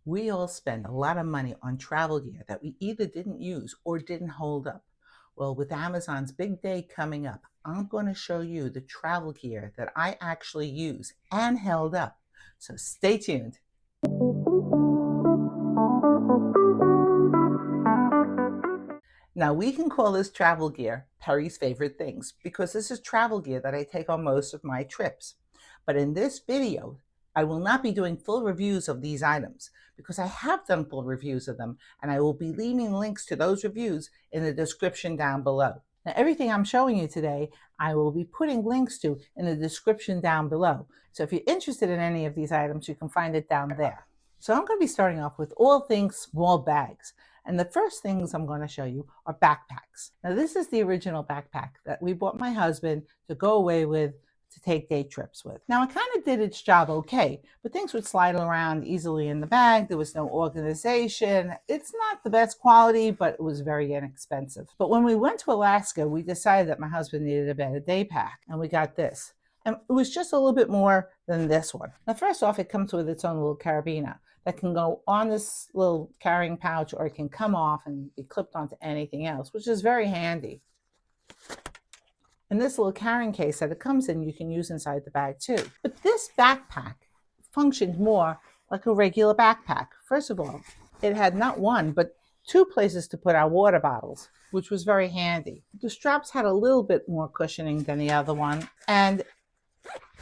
We all spend a lot of money on travel gear that we either didn't use or didn't hold up. Well, with Amazon's big day coming up, I'm going to show you the travel gear that I actually use and held up. So stay tuned. Now, we can call this travel gear Perry's favorite things because this is travel gear that I take on most of my trips. But in this video, I will not be doing full reviews of these items because I have done full reviews of them, and I will be leaving links to those reviews in the description down below. Now, everything I'm showing you today, I will be putting links to in the description down below. So if you're interested in any of these items, you can find it down there. So I'm going to be starting off with all things small bags. And the first things I'm going to show you are backpacks. Now, this is the original backpack that we bought my husband to go away with, to take day trips with. Now, it kind of did its job okay, but things would slide around easily in the bag. There was no organization. It's not the best quality, but it was very inexpensive. But when we went to Alaska, we decided that my husband needed a better day pack, and we got this. And it was just a little bit more than this one. Now, first off, it comes with its own little carabiner that can go on this little carrying pouch, or it can come off and be clipped onto anything else, which is very handy. And this little carrying case that it comes in, you can use inside the bag too. But this backpack functioned more like a regular backpack. First of all, it had not one, but two places to put our water bottles, which was very handy. The straps had a little bit more cushioning than the other one, and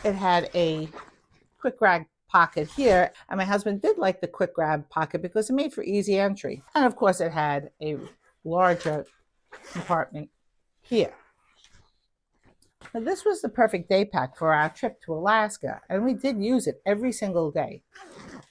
it had a quick grab pocket here, and my husband did like the quick grab pocket because it made for easy entry. And of course, it had a larger compartment here. Now, this was the perfect day pack for our trip to Alaska, and we did use it every single day.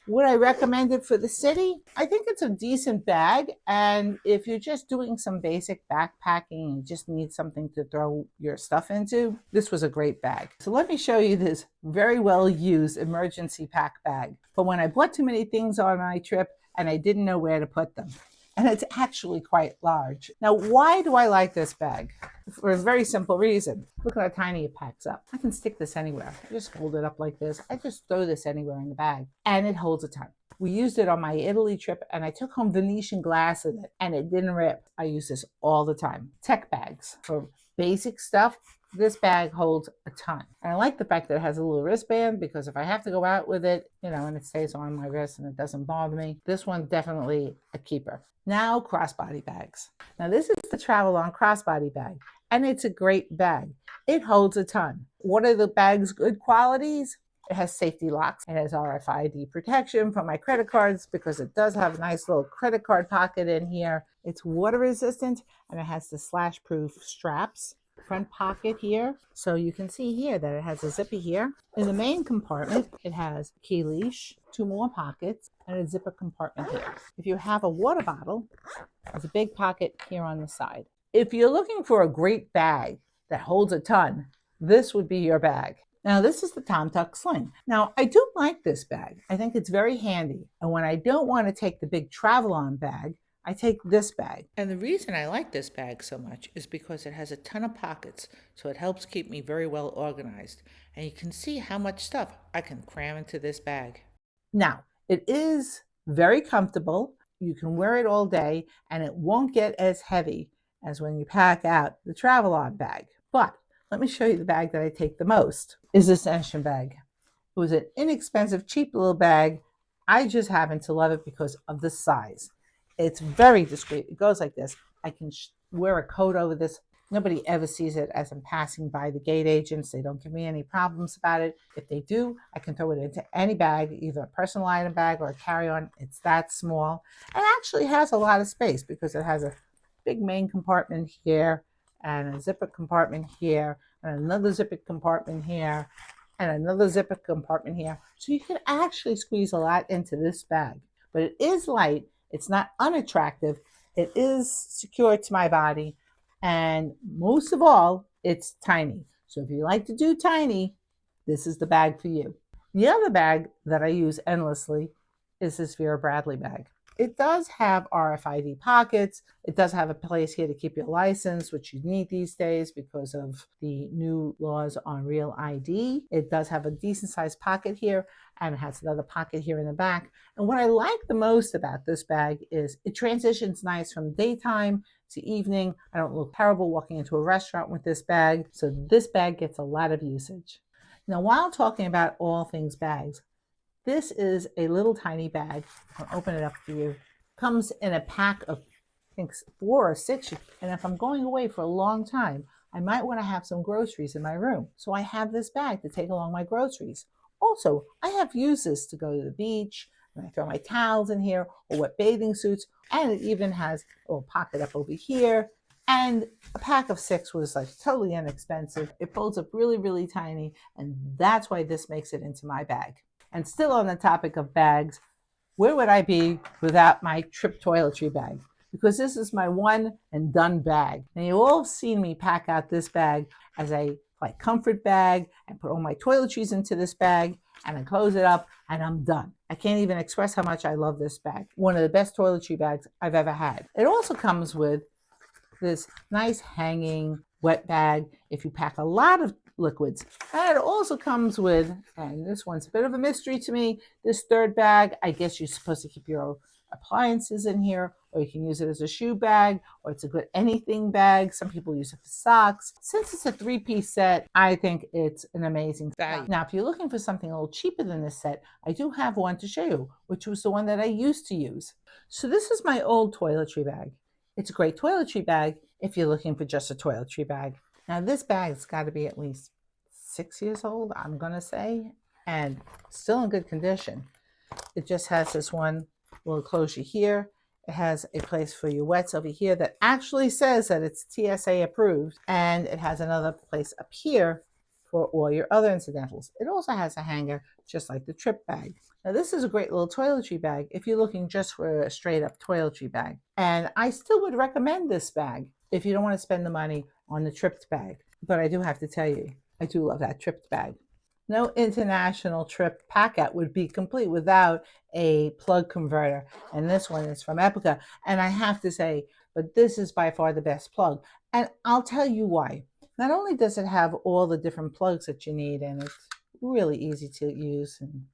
Would I recommend it for the city? I think it's a decent bag, and if you're just doing some basic backpacking and just need something to throw your stuff into, this was a great bag. So let me show you this very well used emergency pack bag for when I bought too many things on my trip and I didn't know where to put them. And it's actually quite large. Now, why do I like this bag? For a very simple reason. Look at how tiny it packs up. I can stick this anywhere. I just hold it up like this. I just throw this anywhere in the bag, and it holds a ton. We used it on my Italy trip, and I took home Venetian glass in it, and it didn't rip. I use this all the time. Tech bags. For basic stuff, this bag holds a ton. And I like the fact that it has a little wristband, because if I have to go out with it, and it stays on my wrist and it doesn't bother me, this one's definitely a keeper. Now, crossbody bags. Now, this is the Travel On crossbody bag, and it's a great bag. It holds a ton. What are the bag's good qualities? It has safety locks. It has RFID protection for my credit cards because it does have a nice little credit card pocket in here. It's water resistant, and it has the splash-proof straps. Front pocket here. So you can see here that it has a zippy here. In the main compartment, it has a key leash, two more pockets, and a zipper compartment here. If you have a water bottle, there's a big pocket here on the side. If you're looking for a great bag that holds a ton, this would be your bag. Now, this is the Tom Tuck Sling. Now, I do like this bag. I think it's very handy. And when I don't want to take the big travel-on bag, I take this bag. And the reason I like this bag so much is because it has a ton of pockets, so it helps keep me very well organized. And you can see how much stuff I can cram into this bag. Now, it is very comfortable. You can wear it all day, and it won't get as heavy as when you pack out the travel-on bag. But let me show you the bag that I take the most, is this Ascension bag. It was an inexpensive, cheap little bag. I just happen to love it because of the size. It's very discreet. It goes like this. I can wear a coat over this. Nobody ever sees it as I'm passing by the gate agents. They don't give me any problems about it. If they do, I can throw it into any bag, either a personal item bag or a carry-on. It's that small. And actually has a lot of space because it has a big main compartment here and a zipper compartment here and another zipper compartment here and another zipper compartment here. So you can actually squeeze a lot into this bag. But it is light. It's not unattractive. It is secure to my body. And most of all, it's tiny. So if you like to do tiny, this is the bag for you. The other bag that I use endlessly is this Vera Bradley bag. It does have RFID pockets. It does have a place here to keep your license, which you need these days because of the new laws on real ID. It does have a decent sized pocket here, and it has another pocket here in the back. And what I like the most about this bag is it transitions nice from daytime to evening. I don't look terrible walking into a restaurant with this bag. So this bag gets a lot of usage. Now, while talking about all things bags, this is a little tiny bag. I'll open it up for you. Comes in a pack of, I think, 4 or 6. And if I'm going away for a long time, I might want to have some groceries in my room. So I have this bag to take along my groceries. Also, I have used this to go to the beach, and I throw my towels in here or wet bathing suits. And it even has a little pocket up over here. And a pack of 6 was like totally inexpensive. It folds up really, really tiny. And that's why this makes it into my bag. And still on the topic of bags, where would I be without my trip toiletry bag? Because this is my one and done bag. And you all have seen me pack out this bag as a like comfort bag and put all my toiletries into this bag and then close it up and I'm done. I can't even express how much I love this bag. One of the best toiletry bags I've ever had. It also comes with this nice hanging wet bag if you pack a lot of liquids. And it also comes with, and this one's a bit of a mystery to me, this third bag. I guess you're supposed to keep your appliances in here, or you can use it as a shoe bag, or it's a good anything bag. Some people use it for socks. Since it's a 3-piece set, I think it's an amazing value. Now, if you're looking for something a little cheaper than this set, I do have one to show you, which was the one that I used to use. So this is my old toiletry bag. It's a great toiletry bag if you're looking for just a toiletry bag. Now this bag's got to be at least 6 years old, I'm going to say, and still in good condition. It just has this one little closure here. It has a place for your wets over here that actually says that it's TSA approved, and it has another place up here for all your other incidentals. It also has a hanger just like the trip bag. Now this is a great little toiletry bag if you're looking just for a straight up toiletry bag. And I still would recommend this bag if you don't want to spend the money on the tripped bag. But I do have to tell you, I do love that tripped bag. No international trip pack-out would be complete without a plug converter. And this one is from Epica. And I have to say, but this is by far the best plug. And I'll tell you why. Not only does it have all the different plugs that you need, and it's really easy to use, and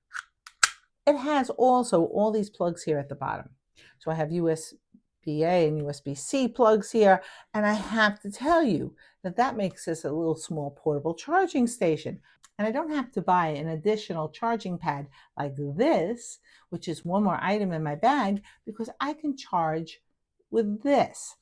it has also all these plugs here at the bottom. So I have USB-A and USB-C plugs here, and I have to tell you that that makes this a little small portable charging station. And I don't have to buy an additional charging pad like this, which is one more item in my bag, because I can charge with this.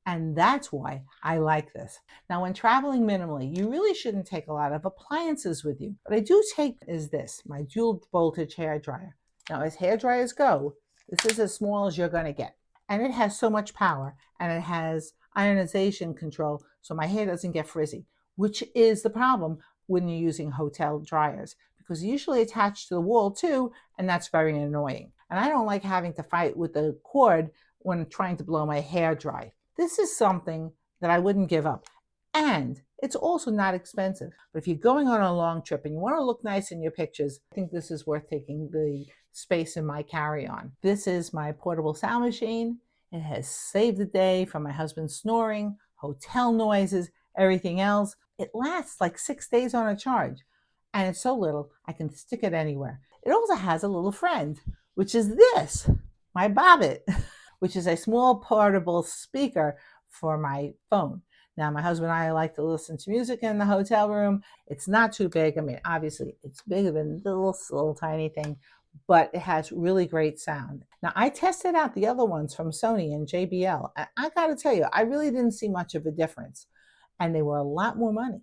And that's why I like this. Now, when traveling minimally, you really shouldn't take a lot of appliances with you. What I do take is this, my dual voltage hair dryer. Now, as hair dryers go, this is as small as you're going to get. And it has so much power, and it has ionization control, so my hair doesn't get frizzy, which is the problem when you're using hotel dryers, because it's usually attached to the wall too, and that's very annoying. And I don't like having to fight with the cord when trying to blow my hair dry. This is something that I wouldn't give up. And it's also not expensive. But if you're going on a long trip and you want to look nice in your pictures, I think this is worth taking the space in my carry-on. This is my portable sound machine. It has saved the day from my husband's snoring, hotel noises, everything else. It lasts like 6 days on a charge. And it's so little, I can stick it anywhere. It also has a little friend, which is this, my Bobbit, which is a small portable speaker for my phone. Now, my husband and I like to listen to music in the hotel room. It's not too big. I mean, obviously, it's bigger than the little tiny thing, but it has really great sound. Now, I tested out the other ones from Sony and JBL, and I got to tell you, I really didn't see much of a difference, and they were a lot more money.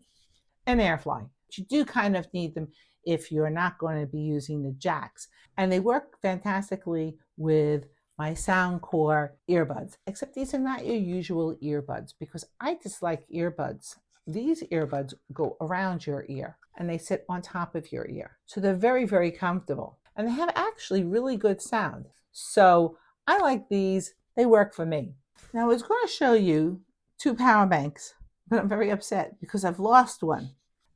And AirFly, you do kind of need them if you're not going to be using the jacks, and they work fantastically with my Soundcore earbuds, except these are not your usual earbuds because I dislike earbuds. These earbuds go around your ear and they sit on top of your ear. So they're very, very comfortable and they have actually really good sound. So I like these. They work for me. Now I was going to show you 2 power banks, but I'm very upset because I've lost one.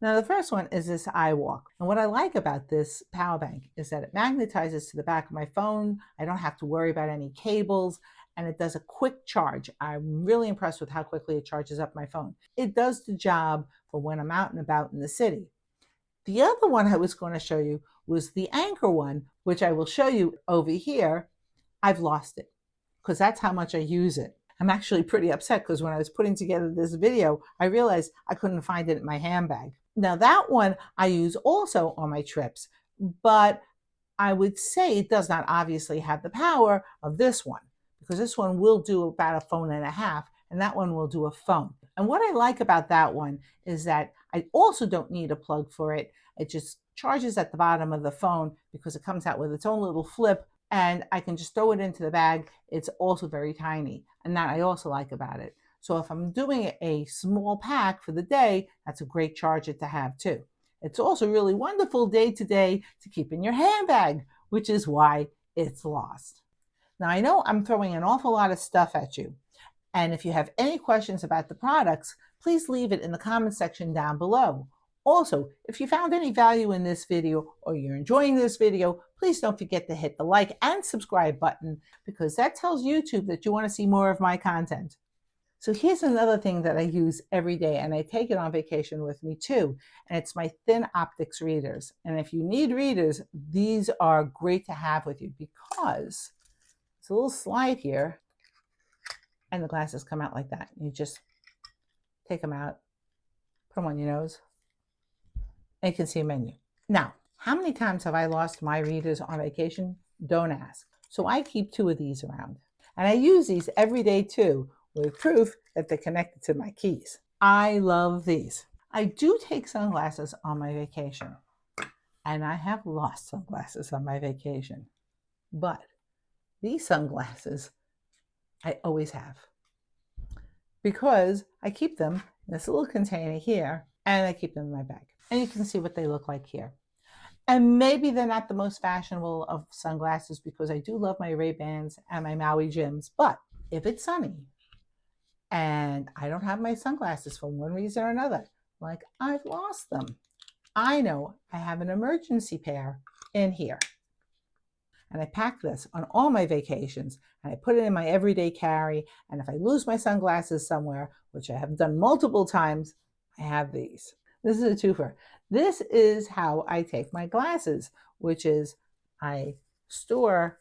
Now, the first one is this iWalk. And what I like about this power bank is that it magnetizes to the back of my phone. I don't have to worry about any cables, and it does a quick charge. I'm really impressed with how quickly it charges up my phone. It does the job for when I'm out and about in the city. The other one I was going to show you was the Anchor one, which I will show you over here. I've lost it because that's how much I use it. I'm actually pretty upset because when I was putting together this video, I realized I couldn't find it in my handbag. Now that one I use also on my trips, but I would say it does not obviously have the power of this one, because this one will do about a phone and a half, and that one will do a phone. And what I like about that one is that I also don't need a plug for it. It just charges at the bottom of the phone because it comes out with its own little flip, and I can just throw it into the bag. It's also very tiny, and that I also like about it. So if I'm doing a small pack for the day, that's a great charger to have too. It's also really wonderful day to day to keep in your handbag, which is why it's lost. Now, I know I'm throwing an awful lot of stuff at you, and if you have any questions about the products, please leave it in the comment section down below. Also, if you found any value in this video or you're enjoying this video, please don't forget to hit the like and subscribe button, because that tells YouTube that you want to see more of my content. So here's another thing that I use every day, and I take it on vacation with me too, and it's my thin optics readers. And if you need readers, these are great to have with you because it's a little slide here, and the glasses come out like that. You just take them out, put them on your nose, and you can see a menu. Now, how many times have I lost my readers on vacation? Don't ask. So I keep 2 of these around, and I use these every day too, with proof that they're connected to my keys. I love these. I do take sunglasses on my vacation, and I have lost sunglasses on my vacation, but these sunglasses I always have, because I keep them in this little container here, and I keep them in my bag. And you can see what they look like here. And maybe they're not the most fashionable of sunglasses, because I do love my Ray-Bans and my Maui Jims, but if it's sunny and I don't have my sunglasses for one reason or another, like I've lost them, I know I have an emergency pair in here. And I pack this on all my vacations, and I put it in my everyday carry. And if I lose my sunglasses somewhere, which I have done multiple times, I have these. This is a twofer. This is how I take my glasses, which is I store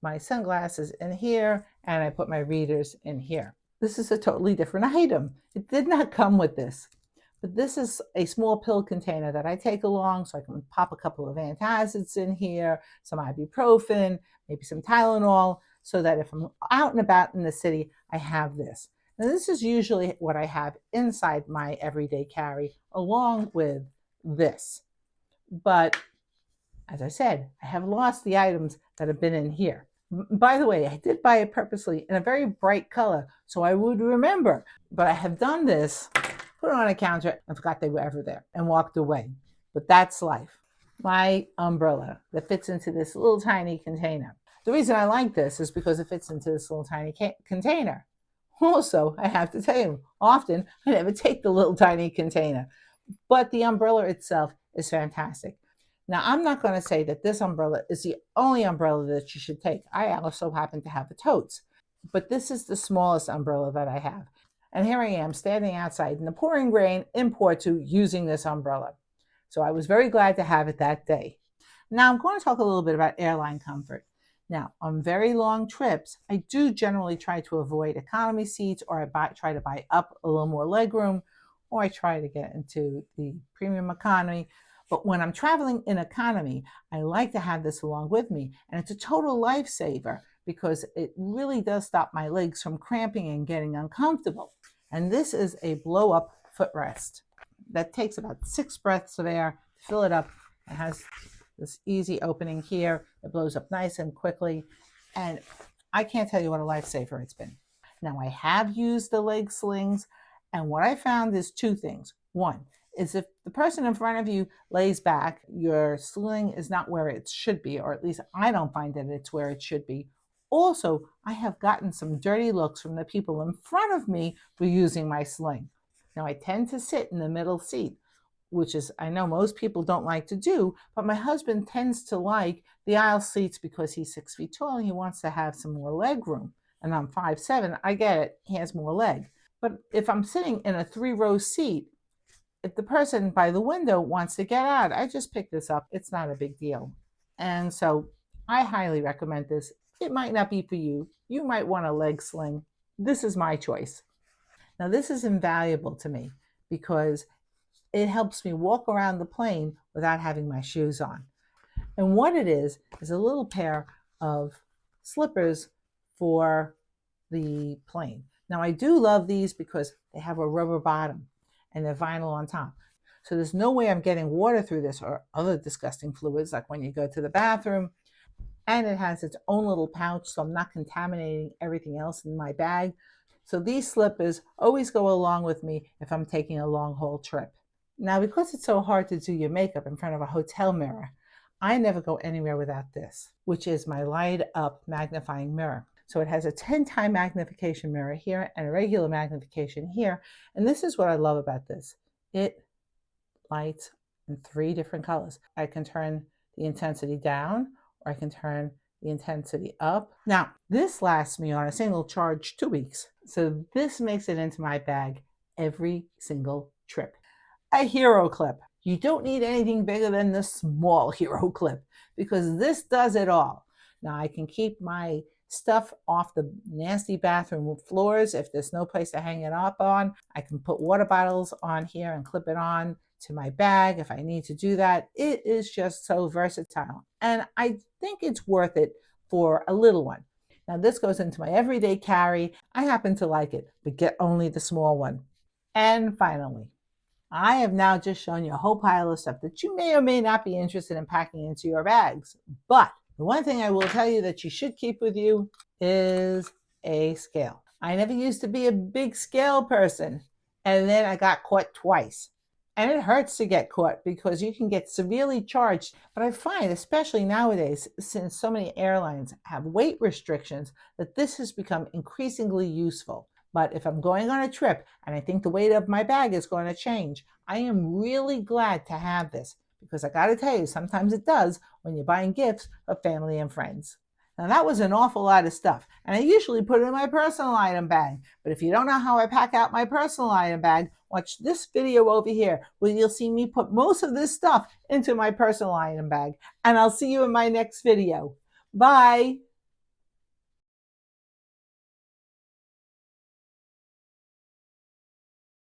my sunglasses in here and I put my readers in here. This is a totally different item. It did not come with this. But this is a small pill container that I take along, so I can pop a couple of antacids in here, some ibuprofen, maybe some Tylenol, so that if I'm out and about in the city, I have this. Now, this is usually what I have inside my everyday carry, along with this. But as I said, I have lost the items that have been in here. By the way, I did buy it purposely in a very bright color, so I would remember. But I have done this, put it on a counter, and forgot they were ever there, and walked away. But that's life. My umbrella that fits into this little tiny container. The reason I like this is because it fits into this little tiny container. Also, I have to tell you, often I never take the little tiny container, but the umbrella itself is fantastic. Now, I'm not going to say that this umbrella is the only umbrella that you should take. I also happen to have the totes, but this is the smallest umbrella that I have. And here I am standing outside in the pouring rain in Porto using this umbrella. So I was very glad to have it that day. Now I'm going to talk a little bit about airline comfort. Now, on very long trips, I do generally try to avoid economy seats, or I try to buy up a little more legroom, or I try to get into the premium economy. But when I'm traveling in economy, I like to have this along with me. And it's a total lifesaver because it really does stop my legs from cramping and getting uncomfortable. And this is a blow-up footrest that takes about 6 breaths of air to fill it up. It has this easy opening here. It blows up nice and quickly. And I can't tell you what a lifesaver it's been. Now, I have used the leg slings, and what I found is 2 things. One is, if the person in front of you lays back, your sling is not where it should be, or at least I don't find that it's where it should be. Also, I have gotten some dirty looks from the people in front of me for using my sling. Now, I tend to sit in the middle seat. which is, I know most people don't like to do, but my husband tends to like the aisle seats because he's 6 feet tall and he wants to have some more leg room. And I'm 5'7". I get it. He has more leg. But if I'm sitting in a 3-row seat, if the person by the window wants to get out, I just pick this up. It's not a big deal. And so I highly recommend this. It might not be for you. You might want a leg sling. This is my choice. Now, this is invaluable to me because it helps me walk around the plane without having my shoes on. And what it is a little pair of slippers for the plane. Now, I do love these because they have a rubber bottom and they're vinyl on top. So there's no way I'm getting water through this or other disgusting fluids like when you go to the bathroom. And it has its own little pouch, so I'm not contaminating everything else in my bag. So these slippers always go along with me if I'm taking a long haul trip. Now, because it's so hard to do your makeup in front of a hotel mirror, I never go anywhere without this, which is my light up magnifying mirror. So it has a 10-time magnification mirror here and a regular magnification here. And this is what I love about this. It lights in 3 different colors. I can turn the intensity down or I can turn the intensity up. Now, this lasts me on a single charge 2 weeks. So this makes it into my bag every single trip. A hero clip. You don't need anything bigger than the small hero clip because this does it all. Now I can keep my stuff off the nasty bathroom floors if there's no place to hang it up on. I can put water bottles on here and clip it on to my bag if I need to do that. It is just so versatile. And I think it's worth it for a little one. Now this goes into my everyday carry. I happen to like it, but get only the small one. And finally, I have now just shown you a whole pile of stuff that you may or may not be interested in packing into your bags. But the one thing I will tell you that you should keep with you is a scale. I never used to be a big scale person, and then I got caught twice. And it hurts to get caught because you can get severely charged. But I find, especially nowadays, since so many airlines have weight restrictions, that this has become increasingly useful. But if I'm going on a trip and I think the weight of my bag is going to change, I am really glad to have this because I got to tell you, sometimes it does when you're buying gifts for family and friends. Now that was an awful lot of stuff, and I usually put it in my personal item bag. But if you don't know how I pack out my personal item bag, watch this video over here where you'll see me put most of this stuff into my personal item bag. And I'll see you in my next video. Bye.